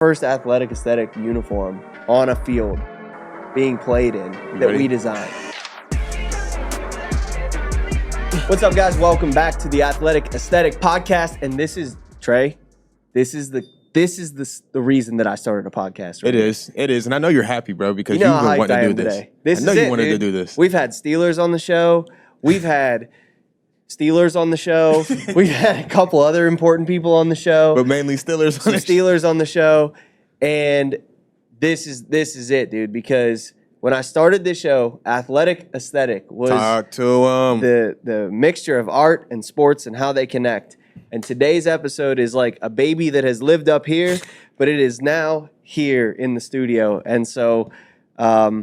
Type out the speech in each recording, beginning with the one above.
First athletic aesthetic uniform on a field being played in that we designed. What's up, guys? Welcome back to the Athletic Aesthetic Podcast, and this is Trey. This is the reason that I started a podcast. Right? It is, and I know you're happy, bro, because you've been wanting to do this. I know you wanted to do this. We've had Steelers on the show. We've had Steelers on the show. We've had a couple other important people on the show, but mainly Steelers. Steelers on the show, and this is it, dude. Because when I started this show, athletic aesthetic was the mixture of art and sports and how they connect. And today's episode is like a baby that has lived up here, but it is now here in the studio. And so, how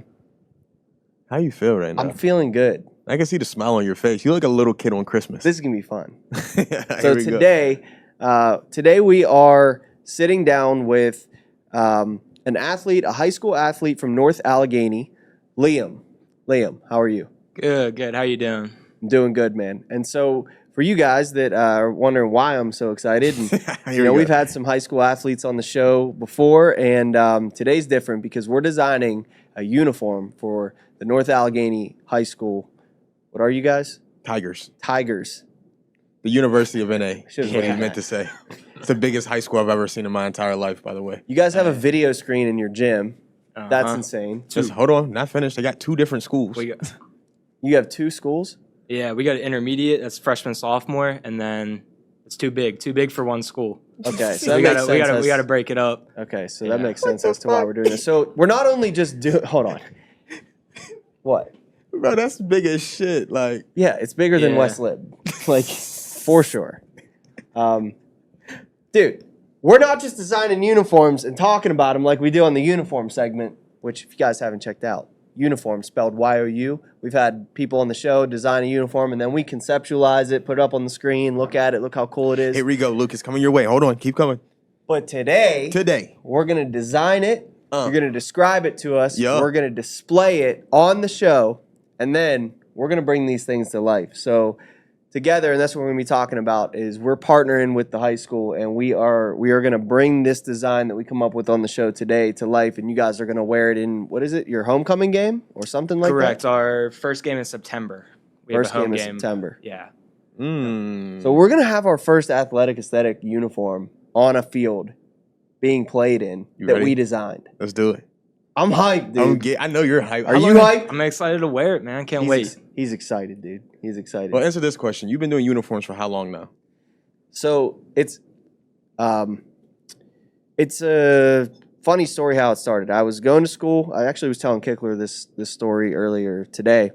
you feel right now? I'm feeling good. I can see the smile on your face. You look like a little kid on Christmas. This is gonna be fun. So today we are sitting down with an athlete, a high school athlete from North Allegheny, Liam. Liam, how are you? Good. How you doing? I'm doing good, man. And so for you guys that are wondering why I'm so excited, and we've had some high school athletes on the show before, and today's different because we're designing a uniform for the North Allegheny High School. What are you guys? Tigers. Tigers. The University of NA. Is what he meant to say. It's the biggest high school I've ever seen in my entire life, by the way. You guys have a video screen in your gym. That's insane. Just hold on, not finished. I got two different schools. You have two schools? Yeah, we got an intermediate. That's freshman, sophomore, and then it's too big for one school. Okay, so we gotta break it up. Okay, so that makes sense as to why we're doing this. So we're not only just doing. Hold on. What? Bro, that's big as shit. Like, yeah, it's bigger than West Lib, like for sure. Dude, we're not just designing uniforms and talking about them like we do on the uniform segment, which if you guys haven't checked out, uniform spelled Y-O-U. We've had people on the show design a uniform, and then we conceptualize it, put it up on the screen, look at it, look how cool it is. Here we go, Luke. It's coming your way. Hold on, keep coming. But today, we're gonna design it. You're gonna describe it to us. Yep. We're gonna display it on the show. And then we're going to bring these things to life. So together, and that's what we're going to be talking about, is we're partnering with the high school, and we are going to bring this design that we come up with on the show today to life, and you guys are going to wear it in, what is it, your homecoming game or something like Correct. that? Our first game in September. First game in September. Yeah. So we're going to have our first athletic aesthetic uniform on a field being played in we designed. Let's do it. I'm hyped, dude. I know you're hyped. Are you hyped? I'm excited to wear it, man. Can't wait. He's excited, dude. He's excited. Well, answer this question. You've been doing uniforms for how long now? So it's a funny story how it started. I was going to school. I actually was telling Kickler this story earlier today.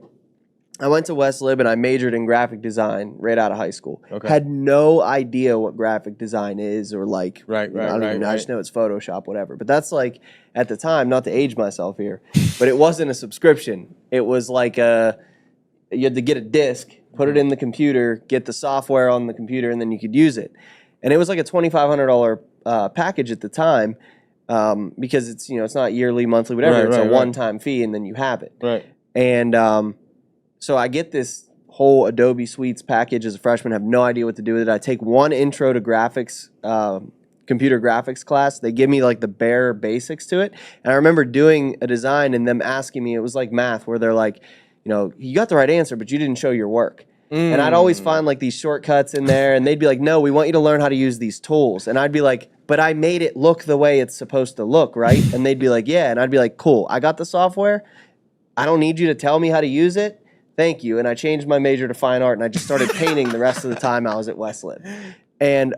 I went to West Lib and I majored in graphic design right out of high school. Okay. Had no idea what graphic design is or like. Right. I don't even know. I just know it's Photoshop, whatever. But that's like at the time, not to age myself here, but it wasn't a subscription. It was like you had to get a disc, put it in the computer, get the software on the computer, and then you could use it. And it was like a $2,500 package at the time because it's it's not yearly, monthly, whatever. It's a one-time fee, and then you have it. Right. And so I get this whole Adobe Suites package as a freshman, have no idea what to do with it. I take one intro to graphics, computer graphics class. They give me like the bare basics to it. And I remember doing a design and them asking me, it was like math where they're like, you got the right answer, but you didn't show your work. And I'd always find like these shortcuts in there and they'd be like, no, we want you to learn how to use these tools. And I'd be like, but I made it look the way it's supposed to look, right? And they'd be like, yeah. And I'd be like, cool, I got the software. I don't need you to tell me how to use it. Thank you. And I changed my major to fine art, and I just started painting the rest of the time I was at West Lib. And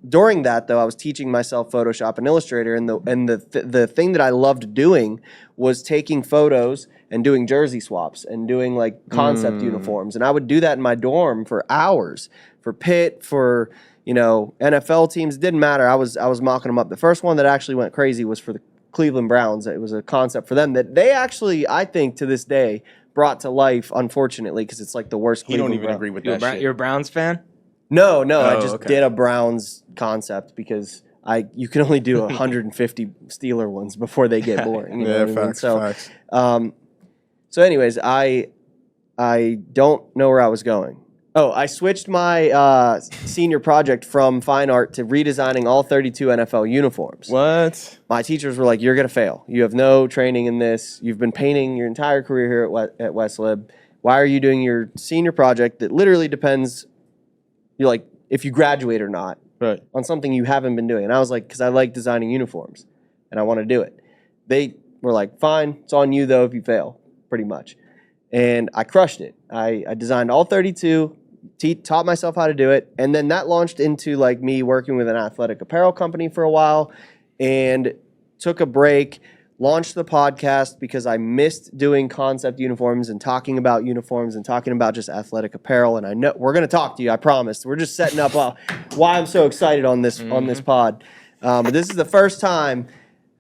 during that, though, I was teaching myself Photoshop and Illustrator, and the thing that I loved doing was taking photos and doing jersey swaps and doing like concept uniforms. And I would do that in my dorm for hours, for Pitt, for NFL teams. It didn't matter. I was mocking them up. The first one that actually went crazy was for the Cleveland Browns. It was a concept for them that they actually, I think, to this day, brought to life, unfortunately, because it's like the worst. You don't even agree with that shit. You're a Browns fan? No, I just did a Browns concept because you can only do 150 Steeler ones before they get boring. You know facts. So anyways, I don't know where I was going. Oh, I switched my senior project from fine art to redesigning all 32 NFL uniforms. What? My teachers were like, "You're gonna fail. You have no training in this. You've been painting your entire career here at West Lib. Why are you doing your senior project that literally depends, you like, if you graduate or not, Right. on something you haven't been doing?" And I was like, "Because I like designing uniforms, and I want to do it." They were like, "Fine, it's on you though if you fail," pretty much. And I crushed it. I designed all 32. Taught myself how to do it, and then that launched into like me working with an athletic apparel company for a while, and took a break, launched the podcast because I missed doing concept uniforms and talking about uniforms and talking about just athletic apparel. And I know we're going to talk to you, I promise. We're just setting up why I'm so excited on this pod. But this is the first time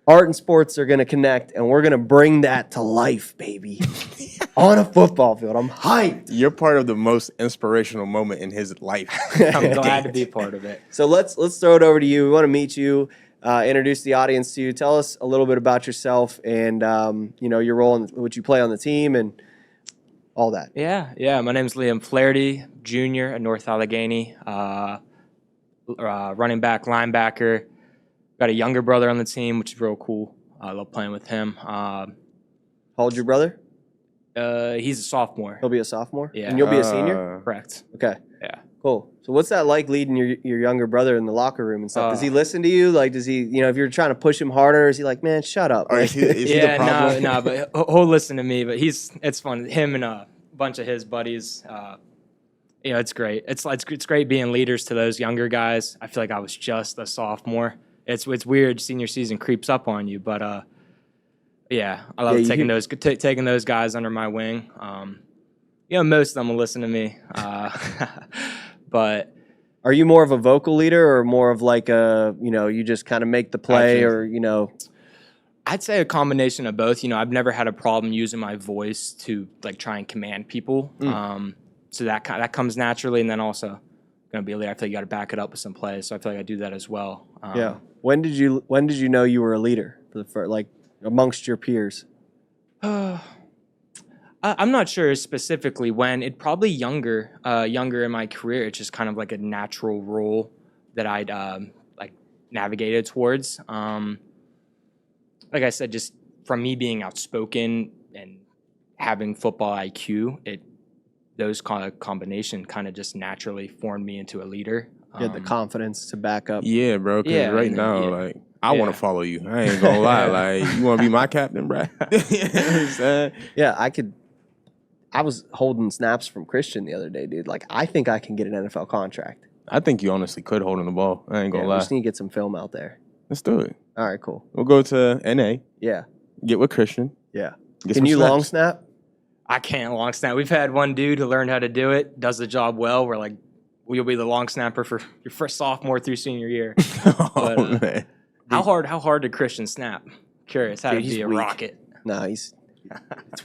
art and sports are going to connect, and we're going to bring that to life, baby. On a football field. I'm hyped. You're part of the most inspirational moment in his life. I'm glad to be part of it. So let's throw it over to you. We want to meet you, introduce the audience to you. Tell us a little bit about yourself and your role in what you play on the team and all that. Yeah. My name's Liam Flaherty, junior at North Allegheny, running back, linebacker. Got a younger brother on the team, which is real cool. I love playing with him. How old's your brother? He's a sophomore. He'll be a sophomore? Yeah. And you'll be a senior? Correct. Okay. Yeah. Cool. So what's that like leading your younger brother in the locker room and stuff? Does he listen to you? Like, does he, if you're trying to push him harder, is he like, "Man, shut up"? Or is he the problem? No, but he'll listen to me. But it's fun. Him and a bunch of his buddies. It's great. It's great being leaders to those younger guys. I feel like I was just a sophomore. It's weird. Senior season creeps up on you, but I love taking those guys under my wing. Most of them will listen to me. But are you more of a vocal leader or more of like you just kind of make the play I'd say a combination of both. I've never had a problem using my voice to like try and command people. So that comes naturally, and then also going to be a leader. I feel like you got to back it up with some plays. So I feel like I do that as well. Yeah. When did you know you were a leader amongst your peers? I'm not sure specifically when. It probably younger in my career. It's just kind of like a natural role that I'd navigated towards. Like I said, just from me being outspoken and having football IQ, those kind of combination kind of just naturally formed me into a leader. You had the confidence to back up. Yeah, bro. Because I want to follow you. I ain't gonna lie. Like, you want to be my captain, bro? Yeah, I was holding snaps from Christian the other day, dude. Like, I think I can get an NFL contract. I think you honestly could hold on the ball. I ain't gonna lie. We just need to get some film out there. Let's do it. All right, cool. We'll go to NA. Yeah. Get with Christian. Yeah. Can you long snap? I can't long snap. We've had one dude who learned how to do it, does the job well. We're like, you'll be the long snapper for your first sophomore through senior year. Man. How hard did Christian snap? Curious. How to be a rocket? No, it's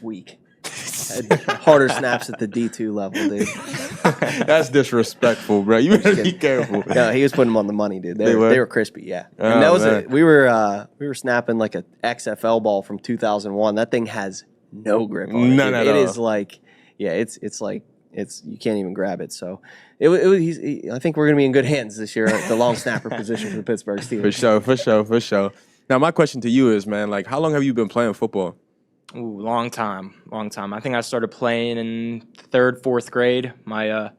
weak. Harder snaps at the D2 level, dude. That's disrespectful, bro. You better be careful. No, he was putting them on the money, dude. They were crispy, yeah. Oh, and that was we were snapping like a XFL ball from 2001. That thing has no grip on it. None at all. It is like, it's like you can't even grab it. So I think we're gonna be in good hands this year at the long snapper position for the Pittsburgh Steelers. For sure. Now my question to you is, man, like, how long have you been playing football? Ooh, long time. I think I started playing in third, fourth grade. My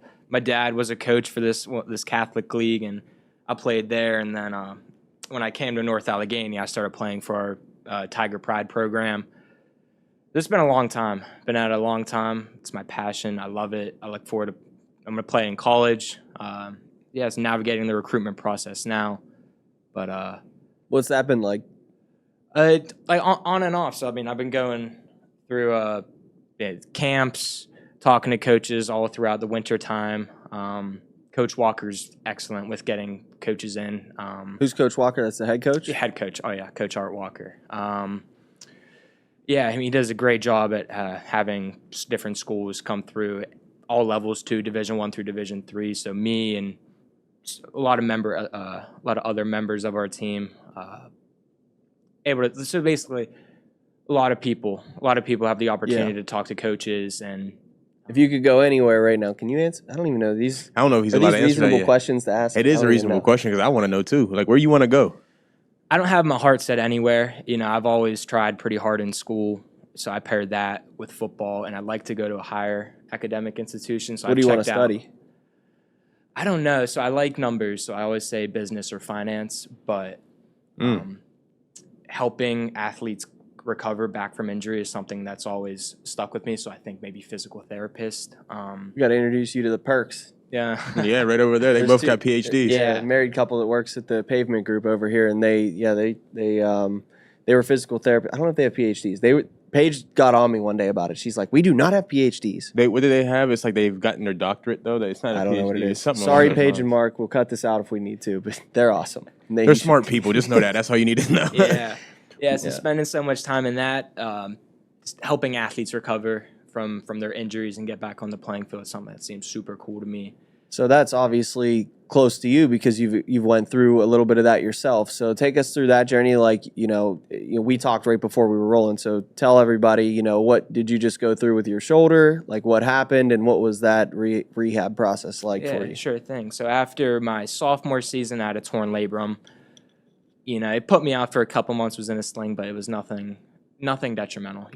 dad was a coach for this Catholic league, and I played there. And then when I came to North Allegheny, I started playing for our Tiger Pride program. This has been a long time. Been at it a long time. It's my passion. I love it. I look forward to. I'm going to play in college. It's navigating the recruitment process now. But what's that been like? Like on and off. So I mean, I've been going through camps, talking to coaches all throughout the winter time. Coach Walker's excellent with getting coaches in. Who's Coach Walker? That's the head coach? The head coach. Oh yeah, Coach Art Walker. He does a great job at having different schools come through, all levels too, Division I through Division III. So me and a lot of other members of our team. So basically, a lot of people have the opportunity to talk to coaches and If you could go anywhere right now, can you answer? I don't even know these. I don't know if he's Are allowed these to answer that reasonable yet. questions to ask? It is I a don't even reasonable know. question because I want to know too. Like, where you want to go? I don't have my heart set anywhere. I've always tried pretty hard in school, so I paired that with football, and I'd like to go to a higher academic institution. So What do you want to checked out- study? I don't know. So I like numbers, so I always say business or finance, but helping athletes recover back from injury is something that's always stuck with me. So I think maybe physical therapist. We got to introduce you to the perks. Yeah. Yeah, right over there. They There's both two- got PhDs. Yeah, Yeah. married couple that works at the pavement group over here, and they were physical therapists. I don't know if they have PhDs. Paige got on me one day about it. She's like, "We do not have PhDs." What do they have? It's like they've gotten their doctorate though. It's not. I a don't PhD. know what it It's is. something Sorry, along those Paige and lines. Mark. We'll cut this out if we need to, but they're awesome. They're smart people. Just know that. That's all you need to know. Yeah. Yeah. So Yeah. spending so much time in that, just helping athletes recover from their injuries and get back on the playing field is something that seems super cool to me. So that's obviously close to you because you've went through a little bit of that yourself. So take us through that journey. Like, we talked right before we were rolling. So tell everybody, what did you just go through with your shoulder? Like what happened and what was that rehab process like for you? Sure thing. So after my sophomore season, I had a torn labrum. It put me out for a couple months, was in a sling, but it was nothing detrimental.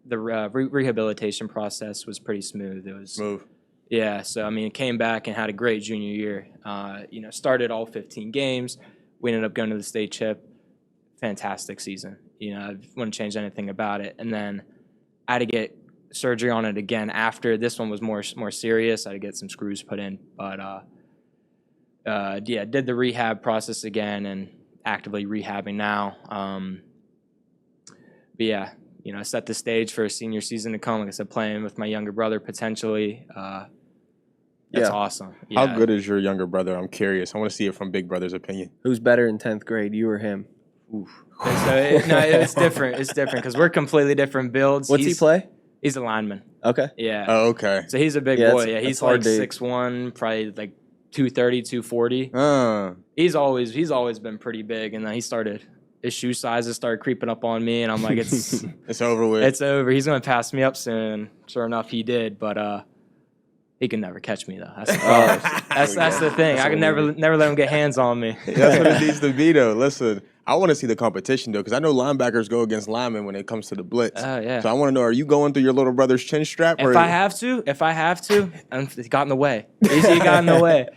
The rehabilitation process was pretty smooth. It was Move. Yeah, so came back and had a great junior year. Started all 15 games. We ended up going to the state chip. Fantastic season. I wouldn't change anything about it. And then I had to get surgery on it again after this one was more serious. I had to get some screws put in, but did the rehab process again and actively rehabbing now. Set the stage for a senior season to come. Like I said, playing with my younger brother potentially. That's awesome. How Yeah. good is your younger brother? I'm curious. I want to see it from Big Brother's opinion. Who's better in 10th grade, you or him? So it's different. It's different because we're completely different builds. What's he play? He's a lineman. Okay. Yeah. Oh, okay. So he's a big Yeah, boy. it's- Yeah, it's he's hard like to- 6'1", probably like 230, 240. He's always been pretty big, and then his shoe sizes started creeping up on me, and I'm like, it's It's over with. it's over. He's gonna pass me up soon. Sure enough, he did, but he can never catch me though. That's the problem. That's the thing. I can never let him get hands on me. That's what it needs to be, though. Listen, I want to see the competition, though, because I know linebackers go against linemen when it comes to the blitz. Oh, yeah. So I want to know, are you going through your little brother's chin strap? If I have to, he got in the way. He got in the way.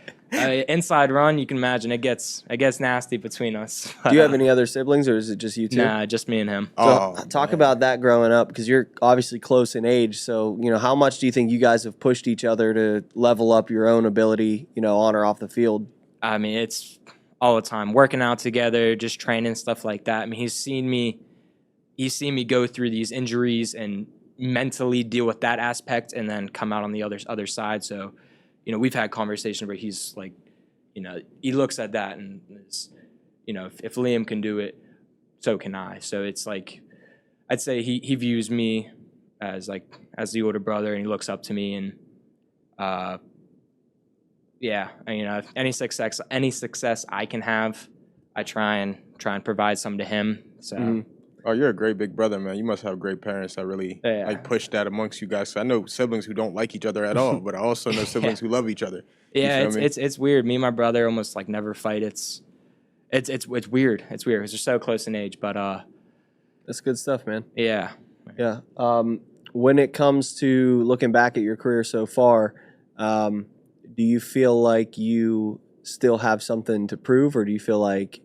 Inside run, you can imagine it gets nasty between us. Do you have any other siblings or is it just you two? Nah, just me and him. So talk about that growing up because you're obviously close in age. So, how much do you think you guys have pushed each other to level up your own ability, on or off the field? It's all the time, working out together, just training, stuff like that. He's seen me go through these injuries and mentally deal with that aspect and then come out on the other side. So, we've had conversations where he's like, he looks at that and is, if Liam can do it, so can I. So it's like, I'd say he views me as the older brother and he looks up to me and, any success I can have, I try and provide some to him. So Oh, you're a great big brother, man. You must have great parents that really push that amongst you guys. So I know siblings who don't like each other at all, but I also know siblings who love each other. Yeah, it's weird. Me and my brother almost like never fight. It's weird. It's weird because they're so close in age. But That's good stuff, man. yeah. Yeah. When it comes to looking back at your career so far, do you feel like you still have something to prove, or do you feel like,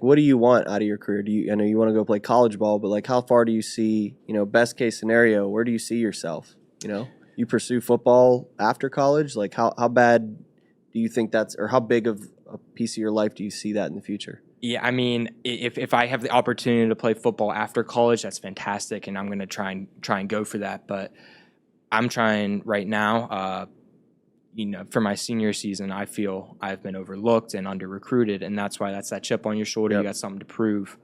what do you want out of your career? I know you want to go play college ball, but like, how far do you see, best case scenario, where do you see yourself? You pursue football after college? Like, how bad do you think or how big of a piece of your life do you see that in the future? Yeah, if I have the opportunity to play football after college, that's fantastic, and I'm gonna try and go for that. But I'm trying right now. For my senior season, I feel I've been overlooked and under recruited, and that's why that's that chip on your shoulder. Yep. You got something to prove.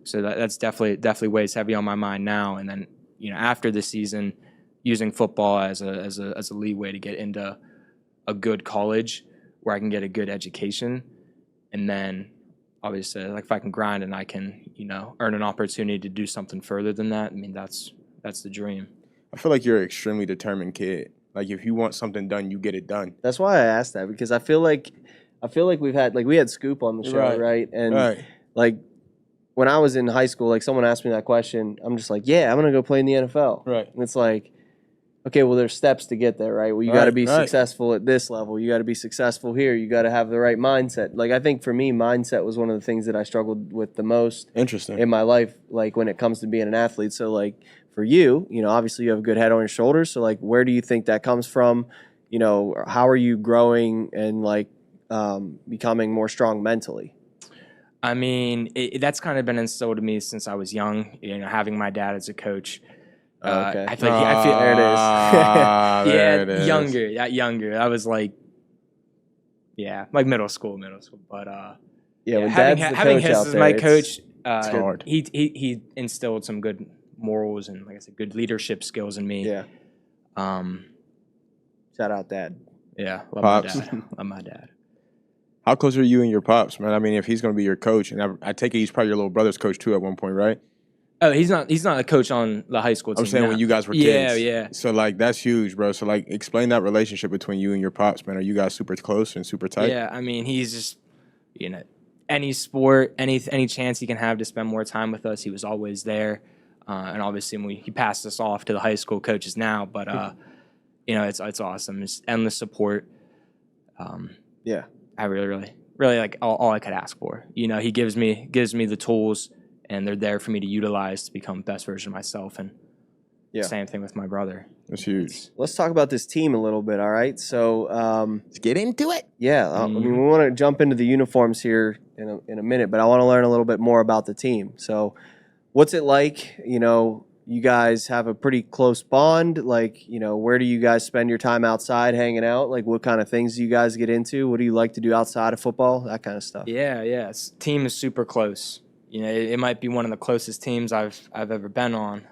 So that's definitely weighs heavy on my mind now. And then after the season, using football as a leeway to get into a good college where I can get a good education, and then obviously like if I can grind and I can earn an opportunity to do something further than that, that's the dream. I feel like you're an extremely determined kid. Like if you want something done, you get it done. That's why I asked that, because I feel like we had Scoop on the show, right? And like when I was in high school, like someone asked me that question, I'm just like, yeah, I'm gonna go play in the NFL. Right. And it's like, okay, well, there's steps to get there, right? Well, you got to be successful at this level. You got to be successful here. You got to have the right mindset. Like, I think for me, mindset was one of the things that I struggled with the most in my life, like when it comes to being an athlete. So, like, for you, obviously you have a good head on your shoulders. So, like, where do you think that comes from? How are you growing and, like, becoming more strong mentally? I mean, that's kind of been instilled in me since I was young, having my dad as a coach. Okay. I feel like there it is. There it is. Younger. I was like, like middle school. But when having him as my coach, it's hard. He instilled some good morals and, like I said, good leadership skills in me. Yeah. Shout out, Dad. Yeah, love Pops. my dad. Love my dad. How close are you and your pops, man? I mean, if he's going to be your coach, and I take it he's probably your little brother's coach too at one point, right? Oh, he's not a coach on the high school team. I'm saying when you guys were kids. Yeah. So, like, that's huge, bro. So, like, explain that relationship between you and your pops, man. Are you guys super close and super tight? Yeah, I mean, he's just, any sport, any chance he can have to spend more time with us, he was always there. And obviously, he passed us off to the high school coaches now. But, it's awesome. It's endless support. Yeah. I really like all I could ask for. He gives me the tools, and they're there for me to utilize to become the best version of myself. And same thing with my brother. That's huge. Let's talk about this team a little bit, all right? So let's get into it. Yeah, I mean, we want to jump into the uniforms here in a minute, but I want to learn a little bit more about the team. So what's it like? You guys have a pretty close bond. Like, where do you guys spend your time outside hanging out? Like, what kind of things do you guys get into? What do you like to do outside of football? That kind of stuff. Yeah. Team is super close. It might be one of the closest teams I've ever been on.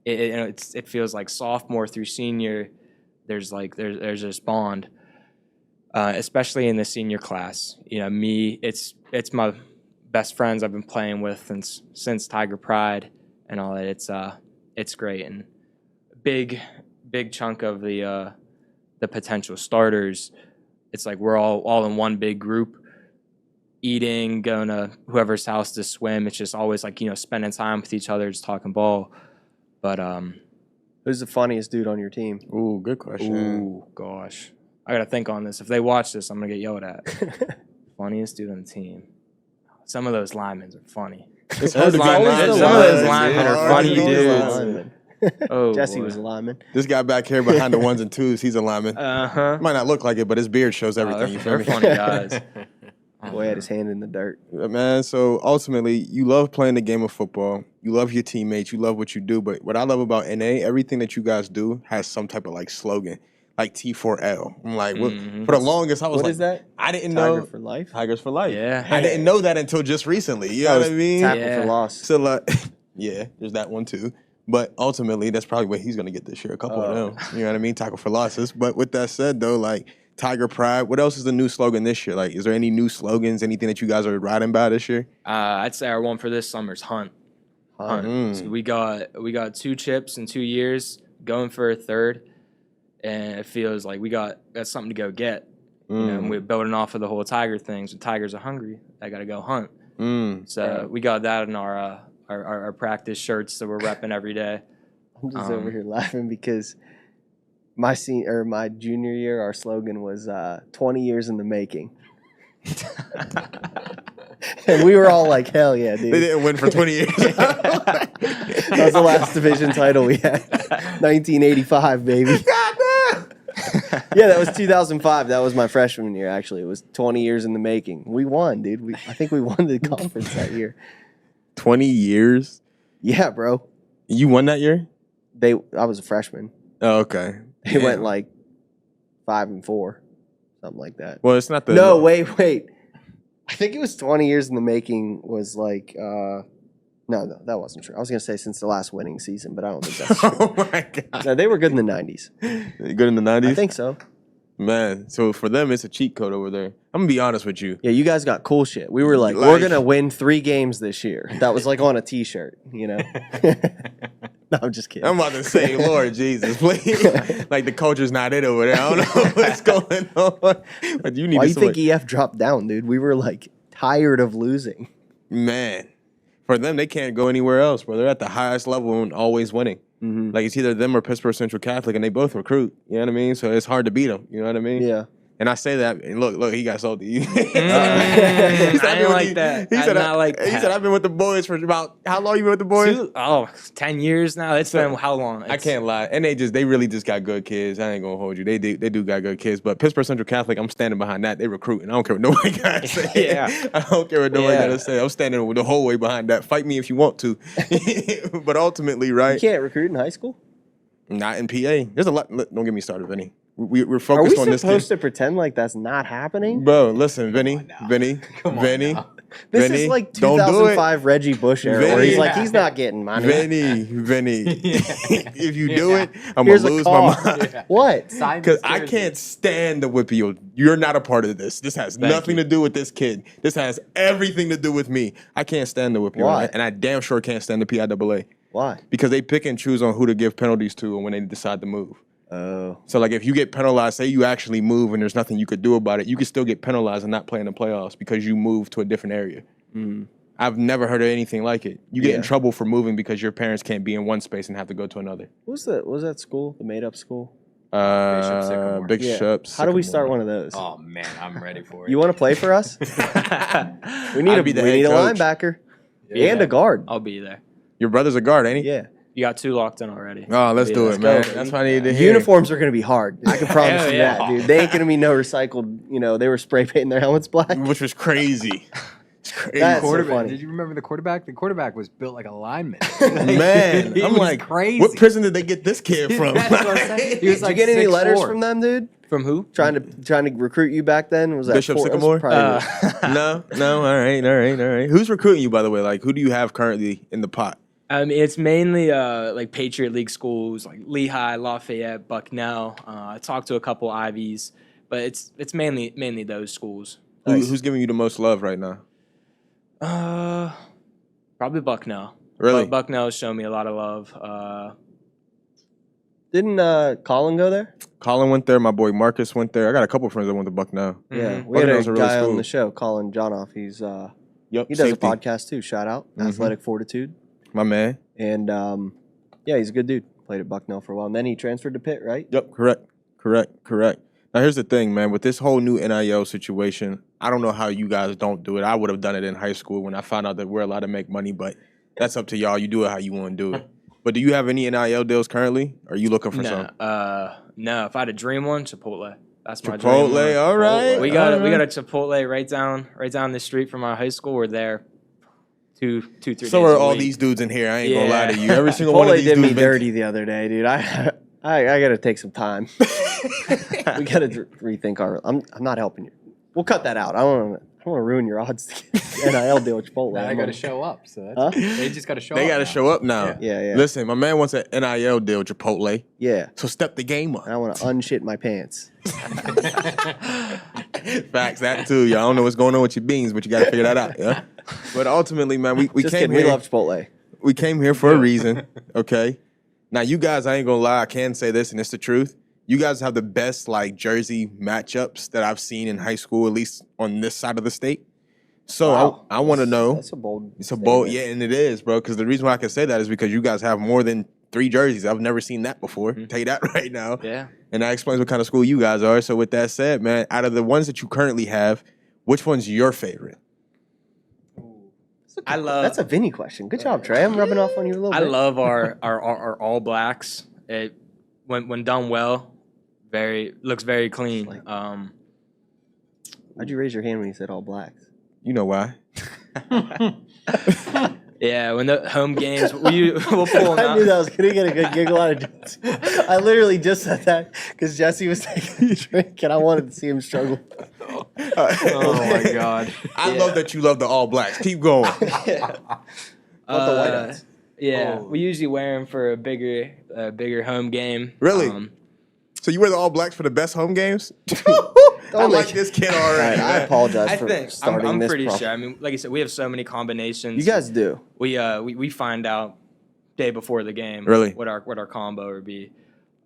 It feels like sophomore through senior, there's this bond, especially in the senior class. It's my best friends I've been playing with since Tiger Pride and all that. It's great, and big chunk of the potential starters. It's like we're all in one big group. Eating, going to whoever's house to swim. It's just always like, spending time with each other, just talking ball. But who's the funniest dude on your team? Ooh, good question. Ooh, gosh. I got to think on this. If they watch this, I'm going to get yelled at. Funniest dude on the team. Some of those linemen are funny. It's hard to some of those linemen are funny dudes. Oh, Jesse was a lineman. This guy back here behind the ones and twos, he's a lineman. Might not look like it, but his beard shows everything. They're funny guys. Boy had his hand in the dirt. Man, so ultimately, you love playing the game of football. You love your teammates. You love what you do. But what I love about NA, everything that you guys do has some type of, like, slogan, like T4L. I'm like, for the longest, I was what is that? I didn't know. Tiger for life? Tigers for life. Yeah. I didn't know that until just recently. You know what I mean? Tackle for loss. So, like, yeah, there's that one too. But ultimately, that's probably what he's going to get this year, a couple of them. You know what I mean? Tackle for losses. But with that said, though, like, Tiger Pride. What else is the new slogan this year? Like, is there any new slogans, anything that you guys are riding by this year? I'd say our one for this summer is Hunt. So we got 2 chips in 2 years, going for a third, and it feels like we got something to go get. And we're building off of the whole Tiger thing. So Tigers are hungry. I got to go hunt. So we got that in our practice shirts that we're repping every day. I'm just over here laughing because my junior year, our slogan was 20 years in the making. And we were all like, hell yeah, dude. They didn't win for 20 years. That was the last division title we had. 1985, baby. Goddamn. Yeah, that was 2005. That was my freshman year, actually. It was 20 years in the making. We won, dude. I think we won the conference that year. 20 years? Yeah, bro. You won that year? I was a freshman. Oh, okay. They went like 5-4, something like that. Well, it's not the... No, wait. I think it was 20 years in the making was like... No, that wasn't true. I was going to say since the last winning season, but I don't think that's true. Oh, my God. No, they were good in the 90s. Good in the 90s? I think so. Man, so for them, it's a cheat code over there. I'm going to be honest with you. Yeah, you guys got cool shit. We were like we're going to win 3 games this year. That was like on a T-shirt, you know? No, I'm just kidding. I'm about to say, Lord Jesus, please. Like the culture's not it over there. I don't know what's going on. But you need Why to do you think EF dropped down, dude? We were like tired of losing. Man, for them, they can't go anywhere else, bro. They're at the highest level and always winning. Mm-hmm. Like it's either them or Pittsburgh Central Catholic, and they both recruit. You know what I mean? So it's hard to beat them. You know what I mean? Yeah. And I say that, and look, he got salty. He I didn't like that. He I said, did not like He that. said, I've been with the boys for about, how long you been with the boys? 10 years now. It's been how long? I can't lie. And they really just got good kids. I ain't gonna hold you. They do got good kids. But Pittsburgh Central Catholic, I'm standing behind that. They recruiting. I don't care what nobody gotta say. Yeah. I don't care what nobody gotta say. I'm standing the whole way behind that. Fight me if you want to. But ultimately, right? You can't recruit in high school? Not in PA. There's a lot. Don't get me started, Vinny. We're Are focused we on this supposed kid. to pretend like that's not happening? Bro, listen, Vinny. This Vinny, is like don't do it. 2005 Reggie Bush era where Vinny. he's like, he's not getting money. Vinny. If you do it, I'm Here's gonna a lose call. my mind. What? Because I can't stand the Whippy. You're not a part of this. This has nothing to do with this kid. This has everything to do with me. I can't stand the Whippy. Why? And I damn sure can't stand the PIAA. Why? Because they pick and choose on who to give penalties to and when they decide to move. Oh. So, like, if you get penalized, say you actually move and there's nothing you could do about it, you can still get penalized and not play in the playoffs because you moved to a different area. Mm. I've never heard of anything like it. You get in Yeah. trouble for moving because your parents can't be in one space and have to go to another. What was that school? The made-up school? Sycamore. Bishop's. How do we Sycamore. start one of those? Oh man, I'm ready for it. You want to play for us? We need I'd a be the head a coach. linebacker Yeah. and a guard. I'll be there. Your brother's a guard, ain't he? Yeah. You got 2 locked in already. Oh, let's do it, man. go, That's baby. what I needed to hear. Uniforms are going to be hard. I can promise Hell you yeah. that, dude. They ain't going to be no recycled. They were spray painting their helmets black. Which was crazy. It's crazy. That's so quarterback. funny. Did you remember the quarterback? The quarterback was built like a lineman. Man, He I'm was like, crazy. what prison did they get this kid from? That's what I'm saying. He was Did like you get any 6'4". letters from them, dude? From who? Trying to recruit you back then? Was that Bishop Sycamore? Probably No. All right. Who's recruiting you, by the way? Like, who do you have currently in the pot? It's mainly like Patriot League schools like Lehigh, Lafayette, Bucknell. I talked to a couple Ivies, but it's mainly those schools. Nice. Who's giving you the most love right now? Probably Bucknell. Really? Bucknell's shown me a lot of love. Didn't Colin go there? Colin went there. My boy Marcus went there. I got a couple friends that went to Bucknell. Yeah. Mhm. We had a Bucknell's a really guy on school. the show, Colin Johnoff. He's Yep. he does safety. a podcast too. Shout out. Mhm. Athletic Fortitude. My man. And yeah, he's a good dude. Played at Bucknell for a while. And then he transferred to Pitt, right? Yep. Correct. Now here's the thing, man. With this whole new NIL situation, I don't know how you guys don't do it. I would have done it in high school when I found out that we're allowed to make money, but that's up to y'all. You do it how you want to do it. But do you have any NIL deals currently? Or are you looking for some? No. If I had a dream one, Chipotle. That's my dream one. Chipotle, all right. We got a Chipotle right down the street from our high school. We're there 3 days So are a all week. these dudes in here. I ain't gonna Yeah. lie to you. Every single one of Chipotle these did dudes me been- dirty the other day, dude. I got to take some time. We got to rethink our. I'm not helping you. We'll cut that out. I don't want to ruin your odds to get NIL deal with Chipotle. Now I I'm got to on- show up. So that's, Huh? they just got to show up. They got to now. show up now. Yeah. Listen, my man wants an NIL deal, Chipotle. Yeah. So step the game up. I want to unshit my pants. Facts, that too. Y'all don't know what's going on with your beans, but you got to figure that out. Yeah. But ultimately, man, we Just came kidding. here. We love Chipotle. We came here for a reason. Okay. Now, you guys, I ain't gonna lie. I can say this, and it's the truth. You guys have the best like jersey matchups that I've seen in high school, at least on this side of the state. So Wow. I want to know. That's a bold. It's a bold, statement. yeah, and it is, bro. Because the reason why I can say that is because you guys have more than 3 jerseys. I've never seen that before. Tell you that right now. Yeah. And that explains what kind of school you guys are. So with that said, man, out of the ones that you currently have, which one's your favorite? I love. That's a Vinny question. Good job, Trey. I'm rubbing off on you a little I bit. love our All Blacks. It when done well, looks very clean. Like- Why'd you raise your hand when you said all blacks? You know why? Yeah, when the home games, we'll pull them I out. knew that was going to get a good giggle out of Jesse. I literally just said that because Jesse was taking a drink and I wanted to see him struggle. Oh my God. I love that you love the All Blacks. Keep going. What the whiteouts? Yeah, Oh. we usually wear them for a bigger home game. Really? So you wear the All Blacks for the best home games? I Don't like make- this kid All already. right, I man. apologize I for think starting I'm this pretty problem. sure. I mean, like I said, we have so many combinations. You guys do. we find out day before the game. Really? What our combo would be.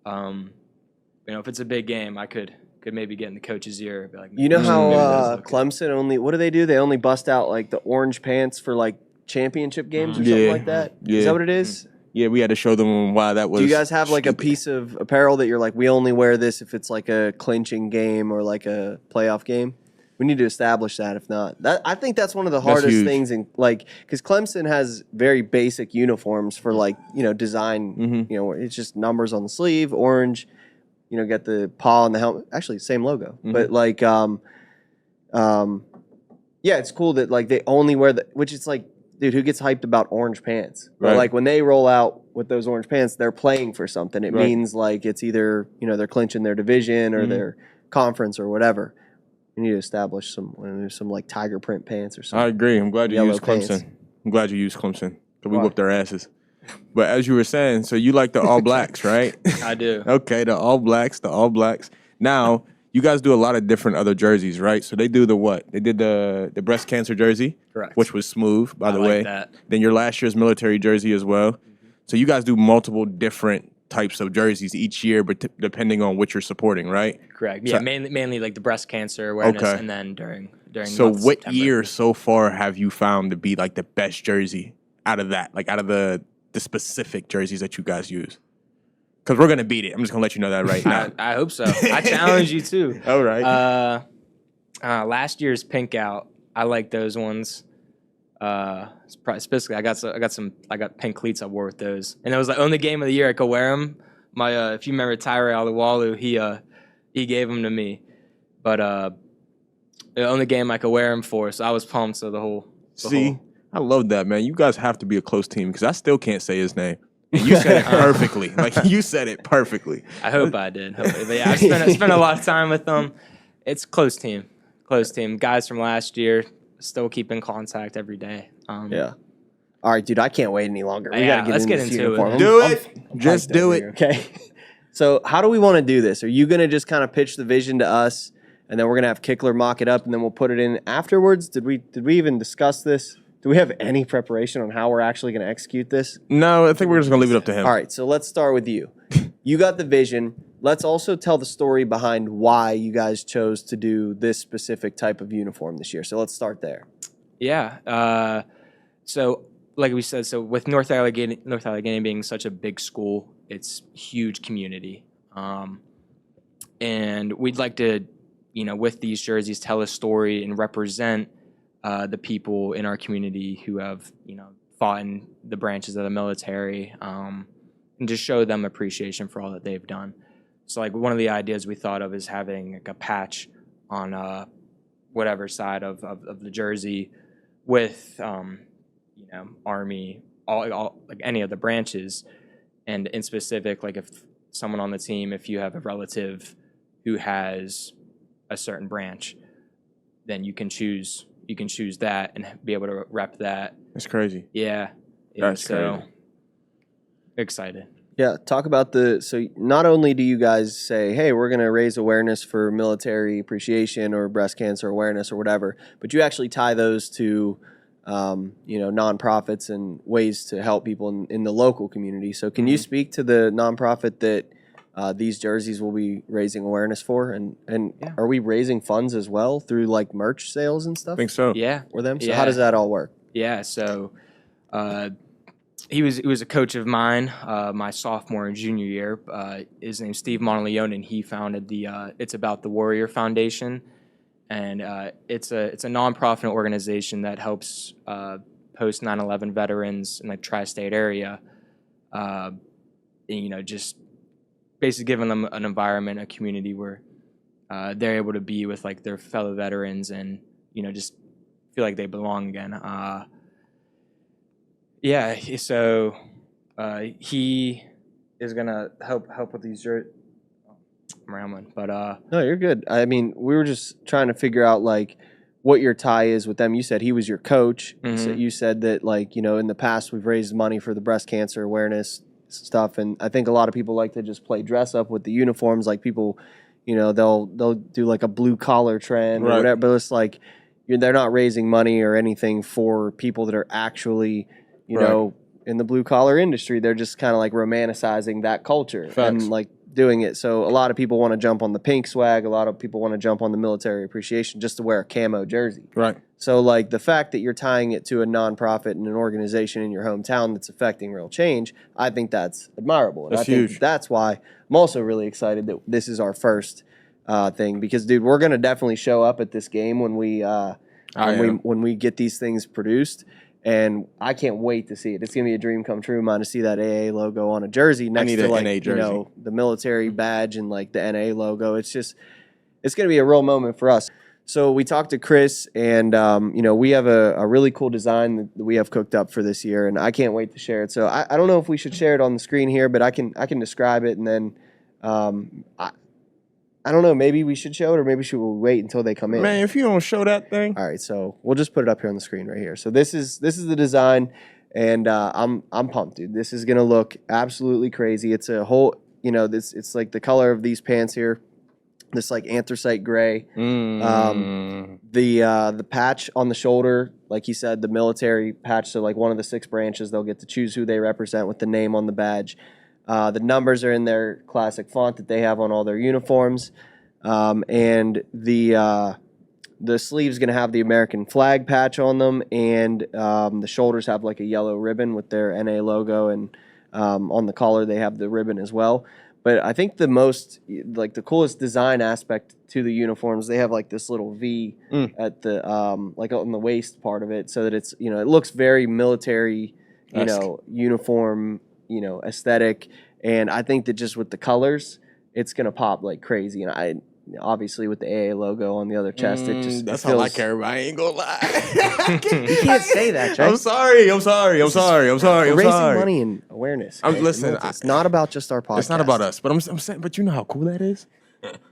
If it's a big game, I could maybe get in the coach's ear. Be like, You know maybe how this look good." Clemson only, what do? They only bust out like the orange pants for like championship games or something Yeah. like that? Yeah. Is that what it is? Yeah, we had to show them why that was. Do you guys have like a stupid. piece of apparel that you're like, we only wear this if it's like a clinching game or like a playoff game? We need to establish that. If not, I think that's one of the hardest huge. things in like because Clemson has very basic uniforms for like design. Mhm. Where it's just numbers on the sleeve, orange. Get the paw on the helmet. Actually, same logo, but like yeah, it's cool that like they only wear which it's like, dude, who gets hyped about orange pants? But Right. like when they roll out with those orange pants, they're playing for something. It Right. means like it's either they're clinching their division or their conference or whatever. We need to establish some like tiger print pants or I something. agree. I'm glad you Yellow used Clemson. pants. I'm glad you used Clemson. 'Cause we Why? whooped their asses. But as you were saying, so you like the All Blacks, right? I do. Okay, the All Blacks. Now, you guys do a lot of different other jerseys, right? So they do the what? They did the breast cancer jersey, Correct. which was smooth, by I the like way. that. Then your last year's military jersey as well. So you guys do multiple different types of jerseys each year, but depending on what you're supporting, right? Correct. So- Yeah, mainly like the breast cancer awareness, Okay. and then during. So the month of what September. year so far have you found to be like the best jersey out of that? Like out of the specific jerseys that you guys use? Because we're gonna beat it. I'm just gonna let you know that right now. I hope so. I challenge you too. All right. Last year's pink out, I like those ones. Specifically, I got pink cleats I wore with those, and it was the only game of the year I could wear them. My if you remember Tyree Aluwalu, he gave them to me, but the only game I could wear them for, so I was pumped. So See, I love that, man. You guys have to be a close team because I still can't say his name. And you said it perfectly. Like you said it perfectly. I hope I did. Hopefully. But yeah, I spent a lot of time with them. It's close team. Guys from last year still keep in contact every day. Yeah. All right, dude. I can't wait any longer. We Yeah, gotta let's into get this into it. uniform. Do I'm it. Just hyped do over it. here, okay. So how do we want to do this? Are you gonna just kind of pitch the vision to us, and then we're gonna have Kickler mock it up, and then we'll put it in afterwards? Did we even discuss this? Do we have any preparation on how we're actually gonna execute this? No, I think we're just gonna leave it up to him. All right, so let's start with you. You got the vision. Let's also tell the story behind why you guys chose to do this specific type of uniform this year. So let's start there. Yeah. So like we said, so with North Allegheny being such a big school, it's huge community. And we'd like to, with these jerseys, tell a story and represent the people in our community who have, fought in the branches of the military, and just show them appreciation for all that they've done. So like one of the ideas we thought of is having like a patch on whatever side of the jersey with Army, all like any of the branches, and in specific, like if someone on the team, if you have a relative who has a certain branch, then you can choose that and be able to rep that. That's crazy. Yeah. That's so crazy. excited. Yeah, talk about so not only do you guys say, hey, we're going to raise awareness for military appreciation or breast cancer awareness or whatever, but you actually tie those to, nonprofits and ways to help people in the local community. So can you speak to the nonprofit that these jerseys will be raising awareness for? And Yeah. are we raising funds as well through like merch sales and stuff I think so. Yeah. for them? So Yeah. how does that all work? Yeah. So he was a coach of mine my sophomore and junior year. His name's Steve Monteleone, and he founded the It's About the Warrior Foundation. And it's a nonprofit organization that helps post 9/11 veterans in the tri-state area. Just basically giving them an environment, a community where they're able to be with like their fellow veterans and just feel like they belong again. Yeah, so he is gonna help with these I'm rambling, but No, you're good. I mean, we were just trying to figure out like what your tie is with them. You said he was your coach. So Mhm. you said that like, in the past we've raised money for the breast cancer awareness stuff, and I think a lot of people like to just play dress up with the uniforms. Like people, they'll do like a blue collar trend or Right. whatever, but it's like they're not raising money or anything for people that are actually, Right. in the blue collar industry, they're just kind of like romanticizing that culture Facts. and like doing it. So a lot of people want to jump on the pink swag. A lot of people want to jump on the military appreciation just to wear a camo jersey. Right. So like the fact that you're tying it to a nonprofit and an organization in your hometown that's affecting real change, I think that's admirable. And That's I think huge. that's why I'm also really excited that this is our first thing because, dude, we're gonna definitely show up at this game when we get these things produced. And I can't wait to see it. It's gonna be a dream come true, man, to see that AA logo on a jersey next need to an like NA jersey. the military badge and like the NA logo. It's gonna be a real moment for us. So we talked to Chris, and we have a really cool design that we have cooked up for this year, and I can't wait to share it. So I don't know if we should share it on the screen here, but I can describe it, and then I don't know. Maybe we should show it, or maybe should we wait until they come in? Man, if you don't show that thing. All right, so we'll just put it up here on the screen right here. So this is the design, and I'm pumped, dude. This is gonna look absolutely crazy. It's a whole, it's like the color of these pants here, this like anthracite gray. The patch on the shoulder, like he said, the military patch. So like one of the 6 branches, they'll get to choose who they represent with the name on the badge. The numbers are in their classic font that they have on all their uniforms, and the sleeve's going to have the American flag patch on them, and the shoulders have like a yellow ribbon with their NA logo, and on the collar they have the ribbon as well. But I think the coolest design aspect to the uniforms, they have like this little V at the like on the waist part of it, so that it's it looks very military, uniform, aesthetic. And I think that just with the colors, it's gonna pop like crazy. And obviously with the AA logo on the other chest, That's how I care. I ain't gonna lie. You can't say that, Jay. I'm sorry. Raising money and awareness. Listen, it's not about just our podcast. It's not about us, but I'm saying. But you know how cool that is.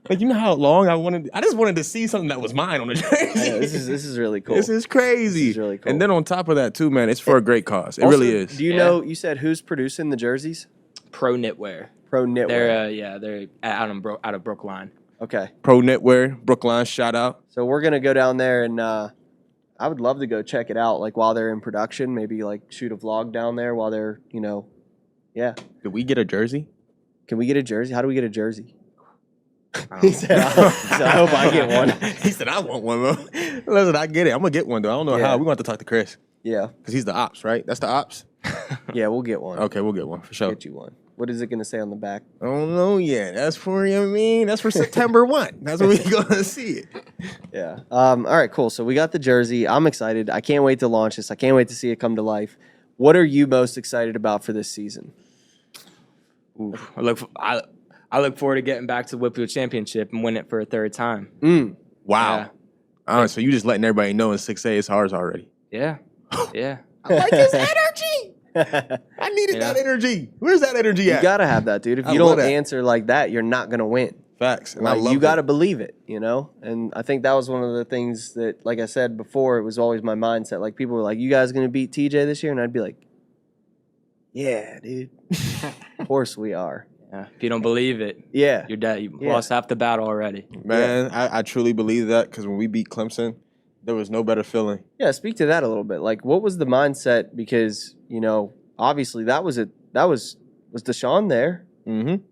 Like, you know how long I just wanted to see something that was mine on the jersey. Yeah, this is really cool. This is crazy. This is really cool. And then on top of that too, man, it's for a great cause. It Also, really is. Do you know? You said who's producing the jerseys? Pro Knitwear. Pro Knitwear. They're out of Brookline. Okay. Pro Knitwear, Brookline, shout out. So we're gonna go down there, and I would love to go check it out. Like while they're in production, maybe like shoot a vlog down there while they're yeah. Did we get a jersey? Can we get a jersey? How do we get a jersey? He said, I hope I get one. He said, I want one, bro. Listen, I get it. I'm going to get one, though. I don't know how. We're going to have to talk to Chris. Yeah. Because he's the ops, right? That's the ops? Yeah, we'll get one. Okay, we'll get one for sure. Get you one. What is it going to say on the back? I don't know yet. That's for, that's for September 1. That's when we're going to see it. Yeah. All right, cool. So we got the jersey. I'm excited. I can't wait to launch this. I can't wait to see it come to life. What are you most excited about for this season? Ooh, I look forward to getting back to the Whitfield Championship and win it for a 3rd time. Wow. Yeah. So you just letting everybody know in 6A it's ours already. Yeah. Yeah. I like his energy. I needed that energy. Where's that energy at? You gotta have that, dude. If I you love don't that. answer like that, you're not gonna win. Facts. And I Like, love you got to that. believe it, And I think that was one of the things that, like I said before, it was always my mindset. Like people were like, "You guys gonna beat TJ this year?" And I'd be like, "Yeah, dude. Of course we are." Yeah. If you don't believe it, Yeah. you're dead. You lost half the battle already. Man, I truly believe that because when we beat Clemson, there was no better feeling. Yeah. Speak to that a little bit. Like, what was the mindset? Because obviously that was Deshaun there. Mm-hmm.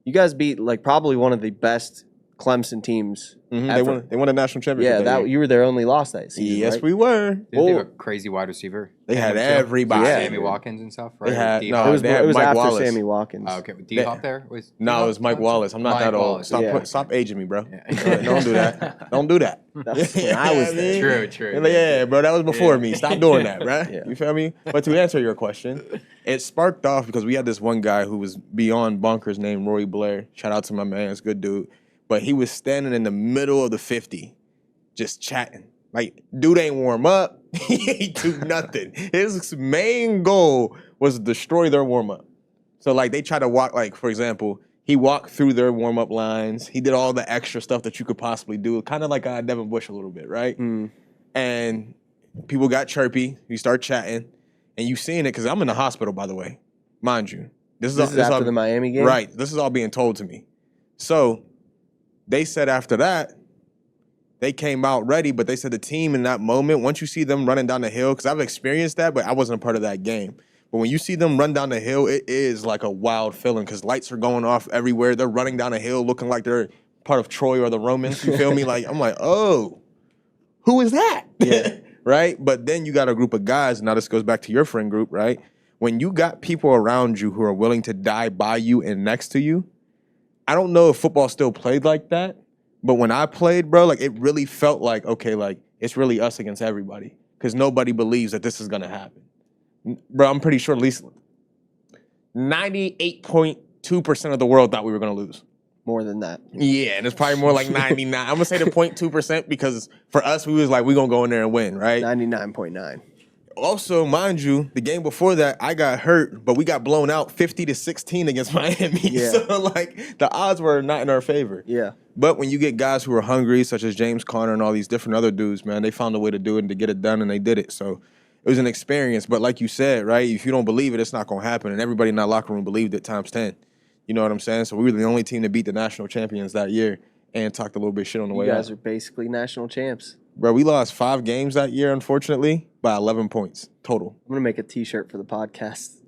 You guys beat like probably one of the best Clemson teams. Ever. They won a national championship. Yeah, that year. you were their only loss that season. Yes, right? we were. Didn't they have a crazy wide receiver? They had Tandem too? everybody. Yeah. Sammy Watkins and stuff, right? They had- Or no, D-Hop? It was, they had it was Mike after Wallace. Sammy Watkins. Oh, okay, with D-Hop there? Was No, it D-Hop was Mike Wallace. I'm not Mike that old. Wallace, Stop aging me, bro. Yeah. Don't do that. Don't do that. That's when I was there. True. Yeah, bro, that was before me. Stop doing that, bro. Yeah. You feel me? But to answer your question, it sparked off because we had this one guy who was beyond bonkers named Rory Blair. Shout out to my man. It's a good dude. But he was standing in the middle of the 50, just chatting. Like, dude ain't warm up. He ain't do nothing. His main goal was to destroy their warm up. So, like, they try to walk, like, for example, he walked through their warm up lines. He did all the extra stuff that you could possibly do, kind of like Devin Bush a little bit, right? And people got chirpy. You start chatting, and you seeing it because I'm in the hospital, by the way, mind you. This is after the Miami game? Right. This is all being told to me. So they said after that, they came out ready, but they said the team in that moment, once you see them running down the hill, because I've experienced that, but I wasn't a part of that game. But But when you see them run down the hill, it is like a wild feeling because lights are going off everywhere. They're running down a hill looking like they're part of Troy or the Romans. You feel me? Like, I'm like, oh, who is that? Yeah. Right? But then you got a group of guys. Now this goes back to your friend group, right? When you got people around you who are willing to die by you and next to you, I don't know if football still played like that. But when I played, bro, like it really felt like, okay, like it's really us against everybody because nobody believes that this is going to happen. Bro, I'm pretty sure at least 98.2% of the world thought we were going to lose. More than that. Yeah, and it's probably more like 99. I'm going to say the 0.2% because for us, we was like, we're going to go in there and win, right? 99.9. Also, mind you, the game before that, I got hurt, but we got blown out 50-16 against Miami. Yeah. So, like, the odds were not in our favor. Yeah. But when you get guys who are hungry, such as James Conner and all these different other dudes, man, they found a way to do it and to get it done, and they did it. So it was an experience. But like you said, right, if you don't believe it, it's not going to happen. And everybody in that locker room believed it times 10. You know what I'm saying? So we were the only team to beat the national champions that year and talked a little bit shit on the way You out. guys are basically national champs. Bro, we lost 5 games that year, unfortunately, by 11 points total. I'm going to make a T-shirt for the podcast.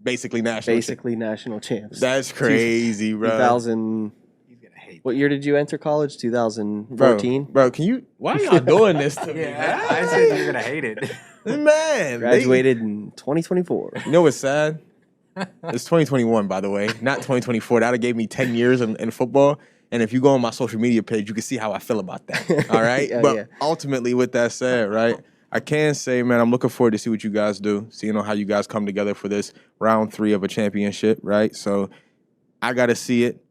Basically national. Basically national champs. That's crazy, bro. 2000. He's gonna hate. What year did you enter college? 2014? Bro, can you? Why are y'all doing this to me? Yeah, I said you're gonna hate it. Man, Graduated in 2024. You know what's sad? It's 2021, by the way, not 2024. That gave me 10 years in football. And if you go on my social media page, you can see how I feel about that. All right? Yeah, but yeah. ultimately, with that said, right, I can say, man, I'm looking forward to see what you guys do. See, how you guys come together for this round 3 of a championship, right? So I got to see it.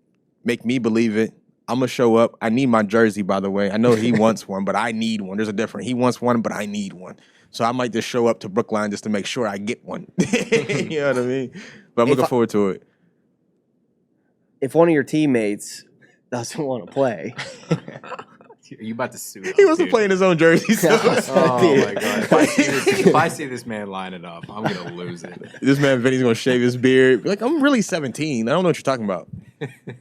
Make me believe it. I'm going to show up. I need my jersey, by the way. I know he wants one, but I need one. There's a difference. He wants one, but I need one. So I might just show up to Brookline just to make sure I get one. You know what I mean? But I'm looking forward to it. If one of your teammates doesn't want to play, Are you about to sue him? He wants to dude? play in his own jersey. So. Oh my god! If I see this man line it up, I'm gonna lose it. This man Vinny's gonna shave his beard. Like, I'm really 17. I don't know what you're talking about.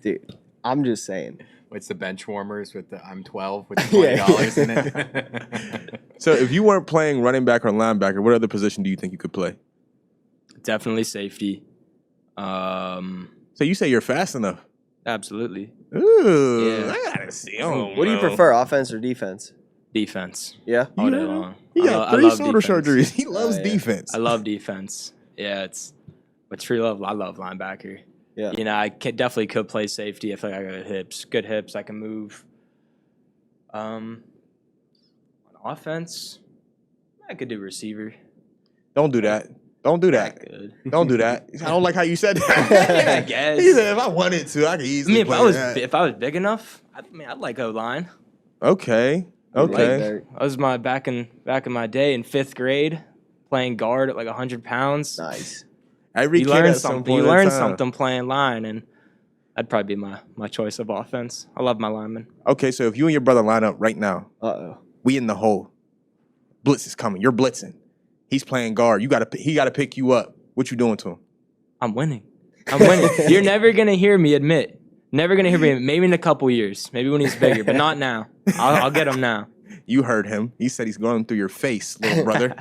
dude, I'm just saying. What's the bench warmers with the I'm 12 with the $20 in it? So if you weren't playing running back or linebacker, what other position do you think you could play? Definitely safety. So you say you're fast enough. Absolutely. Ooh, Yeah. I gotta see. What do you prefer, offense or defense? Defense. Yeah? All day long. He got I 3 love shoulder defense. surgeries. He loves yeah. defense. I love defense. Yeah, it's but true love. I love linebacker. Yeah. I definitely could play safety. I feel like I got good hips. I can move. On offense, I could do receiver. Don't do that. Don't do Not that. good. Don't do that. I don't like how you said that. I guess. He said if I wanted to, I could I easily mean, play that. if I was big enough, I'd like O line. Okay. Okay. There. I was back in my day in 5th grade, playing guard at like 100 pounds. Nice. Every You kid learn at some something. point You in learn time. something playing line, and that'd probably be my choice of offense. I love my linemen. Okay, so if you and your brother line up right now, Uh-oh. we in the hole. Blitz is coming. You're blitzing. He's playing guard. He gotta pick you up. What you doing to him? I'm winning. I'm winning. You're never gonna hear me admit. Never gonna hear me. Maybe in a couple years. Maybe when he's bigger, but not now. I'll get him now. You heard him. He said he's going through your face, little brother.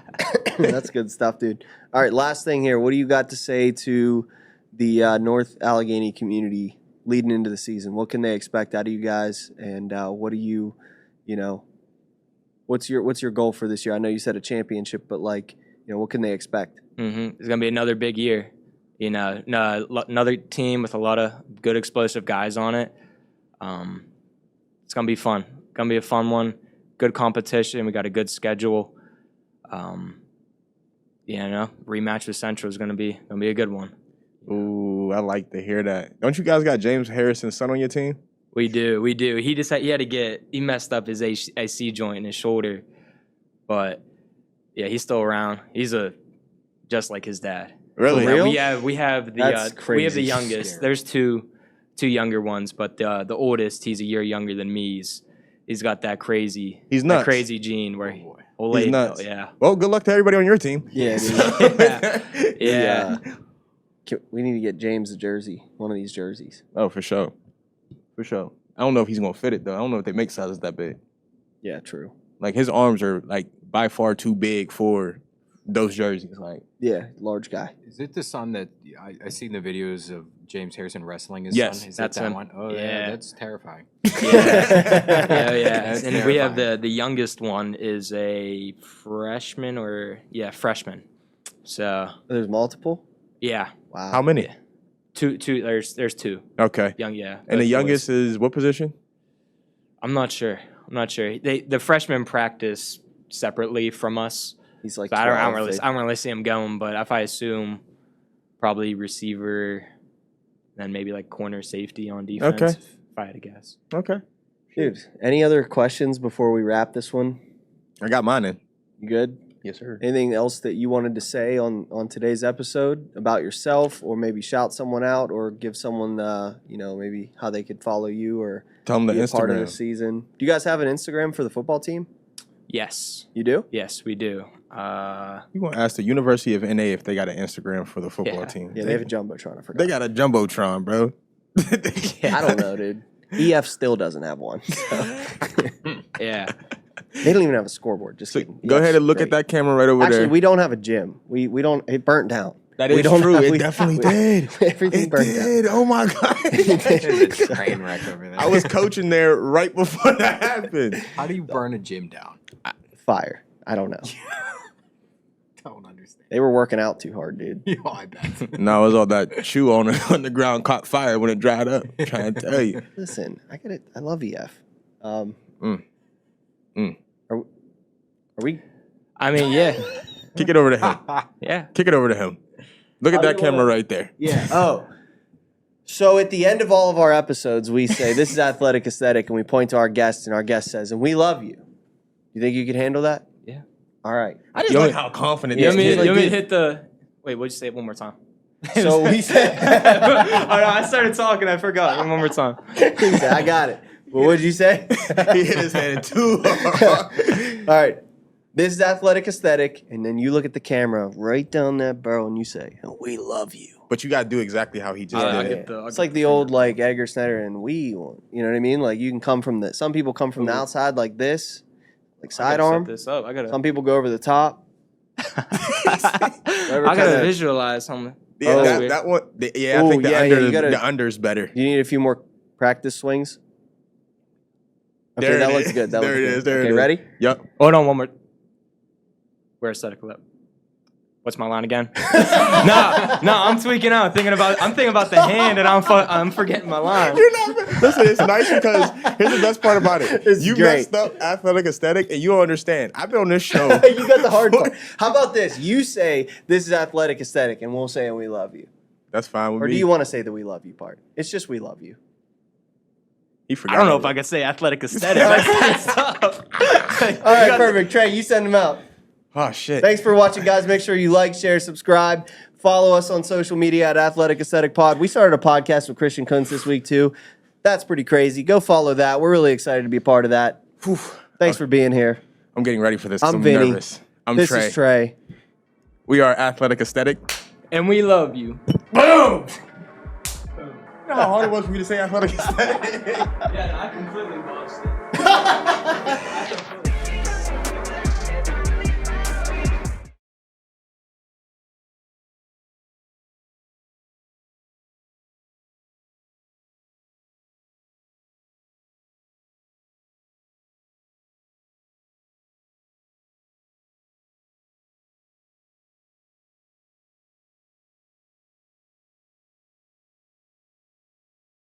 That's good stuff, dude. All right, last thing here. What do you got to say to the North Allegheny community leading into the season? What can they expect out of you guys? And what do you what's your goal for this year? I know you said a championship, but what can they expect? It's gonna be another big year. Another team with a lot of good explosive guys on it. It's gonna be fun. Gonna be a fun one. Good competition. We got a good schedule. Rematch with Central is gonna be a good one. Ooh, I like to hear that. Don't you guys got James Harrison's son on your team? We do. He messed up his AC joint in his shoulder, but yeah, he's still around. He's just like his dad. Really? For real? We have the That's we have the crazy. youngest. Scary. There's two younger ones, but the oldest, he's a year younger than me. He's got that crazy He's nuts. crazy gene where He's nuts. yeah. Well, good luck to everybody on your team. Yeah, dude. Yeah. We need to get James a jersey, one of these jerseys. Oh, for sure. For sure. I don't know if he's going to fit it, though. I don't know if they make sizes that big. Yeah, true. Like, his arms are, like, by far too big for those jerseys. Like, Yeah, large guy. Is it the son that I seen the videos of James Harrison wrestling his Yes, son? Is that's that him. one? Oh Yeah. that's terrifying. Yeah, That's and we have terrifying. the youngest one is a freshman freshman. So There's multiple. yeah, Wow. how many? two. There's two Okay. young. Yeah, And the both youngest boys. is what position? I'm not sure. The freshmen practice separately from us. He's like So 12. I don't really see him going. But if I assume, probably receiver, then maybe like corner safety on defense. Okay. If I had to guess. Okay. Dude, any other questions before we wrap this one? I got mine in. You good? Yes, sir. Anything else that you wanted to say on today's episode about yourself, or maybe shout someone out, or give someone, maybe how they could follow you or Tell them the be a part of the Instagram. season? Do you guys have an Instagram for the football team? Yes, You do? yes, we do. You want to ask the University of NA if they got an Instagram for the football Yeah. team? Yeah, they have a jumbotron. I forgot. They got a jumbotron, bro. I don't know, dude. EF still doesn't have one. So. Yeah. They don't even have a scoreboard. Just So kidding. go EF's ahead and look great. at that camera right over Actually, there. we don't have a gym. We don't. It burnt down. That we is don't true. have- It we- definitely we- did. Everything It burnt did. Oh my god. It's a train wreck over there. I was coaching there right before that happened. How do you burn a gym down? down. Fire. I don't know. Don't understand. They were working out too hard, dude. Oh, I bet. No, it was all that chew on the ground caught fire when it dried up. I'm trying to tell you. Listen, I get it. I love EF. Mm. Are we? I mean, yeah, Kick it over to him. yeah. Kick it over to him. Look at How do that you camera wanna- right there. Yeah. Oh. So at the end of all of our episodes, we say, "This is Athletic Aesthetic," and we point to our guest, and our guest says, "And we love you." You think you could handle that? Yeah. All right. I just You like want- how confident You this want me, kid you want me to is. hit the? Wait, what'd you say? One more time. So we said, Oh, no, I started talking. I forgot. One more time. he said, "I got it." Well, what did you say? He hit his hand too hard. All right. This is Athletic Aesthetic, and then you look at the camera right down that barrel, and you say, "And we love you." But you got to do exactly how he just I'll did. get the- I'll It's get like the the old finger. like Edgar Snyder and we, you know what I mean? Like you can come from the. Some people come from the outside like this, like I gotta sidearm. set this up. I gotta. Some people go over the top. I kinda- gotta visualize something. Yeah, Oh. that one. I Ooh, think the yeah, under, you gotta- the under's better. You need a few more practice swings. Okay, There it that looks is. good. That There looks it good. is. There okay, it is. ready? Yep. Hold on, one more. Where's aesthetic lip? What's my line again? no, I'm tweaking out. I'm thinking about the hand, and I'm forgetting my line. You're not. Listen, it's nice because here's the best part about it. It's You great. messed up Athletic Aesthetic, and you don't understand. I've been on this show. You got the hard part. How about this? You say this is Athletic Aesthetic, and we'll say and we love you. That's fine with Or me. do you want to say the we love you part? It's just we love you. He forgot. I don't know if I could say athletic aesthetic. That's tough. All right, perfect. Trey, you send them out. Oh shit. Thanks for watching, guys. Make sure you like, share, subscribe. Follow us on social media at Athletic Aesthetic Pod. We started a podcast with Christian Kuntz this week, too. That's pretty crazy. Go follow that. We're really excited to be a part of that. Whew. Thanks for being here. I'm getting ready for this. I'm I'm Vinny. nervous. I'm This Trey. is Trey. We are Athletic Aesthetic. And we love you. Boom. You know how hard it was for me to say Athletic Aesthetic? Yeah, I completely lost it.